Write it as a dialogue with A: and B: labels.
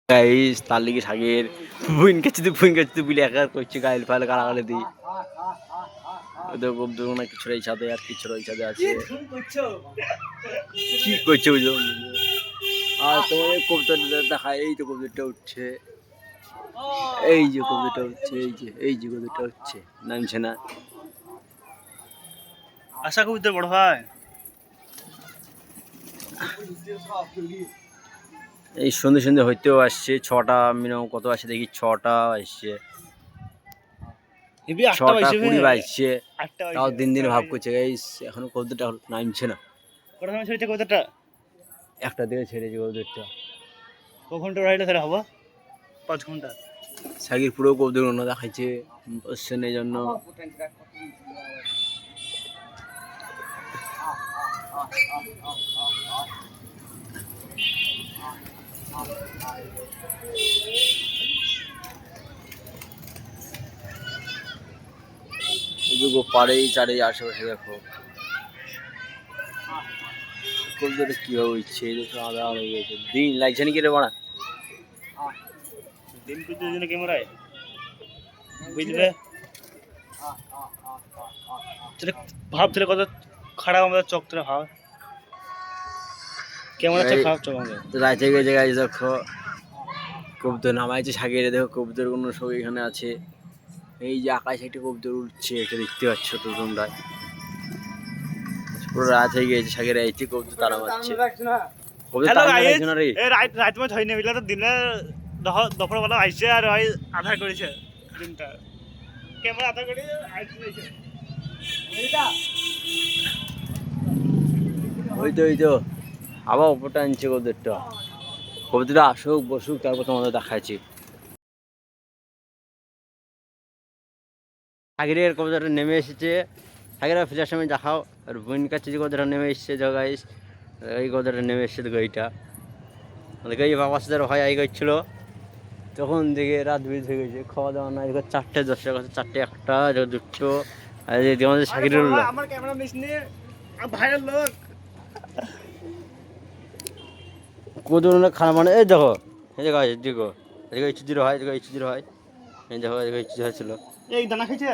A: guys তার লিগে শাকের বুইন কাছে বলে একা করছে গাইল ফাইল গালাগালি দিই ওদের কবুতর না কিছু এই সাথে আর কিছু এই সাথে আছে কি করছে বুঝো আর তোমাদের কবুতর দেখায় এই তো কবুতরটা উঠছে এই যে কবুতরটা উঠছে এই যে কবুতরটা উঠছে নামছে না
B: আশা কবুতর বড় ভাই
A: এই সন্ধ্যে হইতেও আসছে 6টা মিনিমাম কত আসছে দেখি 6টা আসছে 6টা 20 বাজছে তাও দিন ভাব করছে গাইস এখনো কবুতরটা নামছে না
B: কটা সময় ছেড়েছে কবুতরটা
A: একটা দিকে ছেড়েছে কবুতরটা
B: ক ঘন্টা রাইডে ধরে হবো 5 ঘন্টা
A: সাকির পুরো কবুতর অন্য দেখাইছে বসছেন এই জন্য পাড়েই চারে আশেপাশে দেখো কবুতরটা কিভাবে উঠছে আদা হয়ে গেছে দিন লাগছে নাকি রে বাড়া
B: দিন কুচের জন্য ক্যামেরায় বুঝলে ভাবছিলে কত খারাপ আমাদের চোখ তোরা ভাব ক্যামেরা চোখ খারাপ চোখ আমাদের
A: রাইতে গেছে গাছ দেখো কবুতর নামাইছে সাগিয়ে দেখো কবুতর কোনো সব এখানে আছে এই যে আকাশে একটা কবুতর উঠছে এটা দেখতে পাচ্ছ তো তোমরা পুরো রাত হয়ে গেছে সাগের আইছে কবুতর তারা মারছে কবুতর তারা মারছে না রে
B: এই রাত মত হয়নি বিলা তো দিনে দুপুর বেলা আইছে আর ওই আধা করেছে দিনটা ক্যামেরা আধা করে আইছে এইটা
A: ওই তো আবার উপরটা আনছে কবুতরটা আসুক বসুক তারপর তোমাদের দেখাচ্ছি সাগরের কবুতরটা নেমে এসেছে সাগরের ফেজার সময় দেখাও আর বোন কাছে যে কবুতরটা নেমে এসেছে গাইস এই কবুতরটা নেমে এসেছে দেখো এইটা দেখো এই বাবার সাথে হয় আই করছিল তখন দিকে রাত বেরিয়ে হয়ে গেছে খাওয়া দাওয়া না দেখো 4টে 10 টাকা 4টে 1টা দুটো আর আমাদের সাগরের
B: আমার ক্যামেরা মিস নিয়ে ভাইরাল লোক
A: কবুতর খানা মানে এই দেখো এই দেখো দেখো এদিকে ইচ্ছুদির হয় এই দেখো ইচ্ছুদির হয় এই দেখো ছিল
B: এই দানা খাইছে